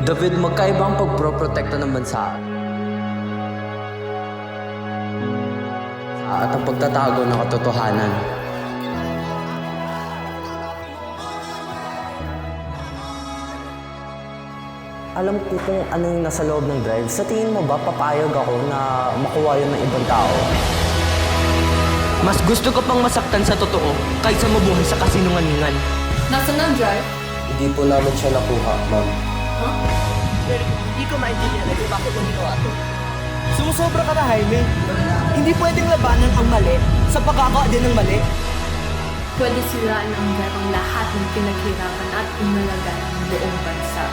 David, magkaiba ang pagproprotekta ng bansa at ang pagtatago ng katotohanan. Alam ko kung ano yung nasa loob ng drive. Sa tingin mo ba papayag ako na makuha yun ng ibang tao? Mas gusto ko pang masaktan sa totoo kaysa mabuhay sa kasinungalingan. Nasaan ang drive? Hindi po namin siya nakuha, ma'am. Pero hindi ko maintindihan na bakit mo ginawa to. Sumusobra ka na, Jaime. Hindi pwedeng labanan ang mali sa pagkakawa din ng mali. Pwede siraan ang drive ang lahat ng pinaghirapan at inalagaan ng buong bansa.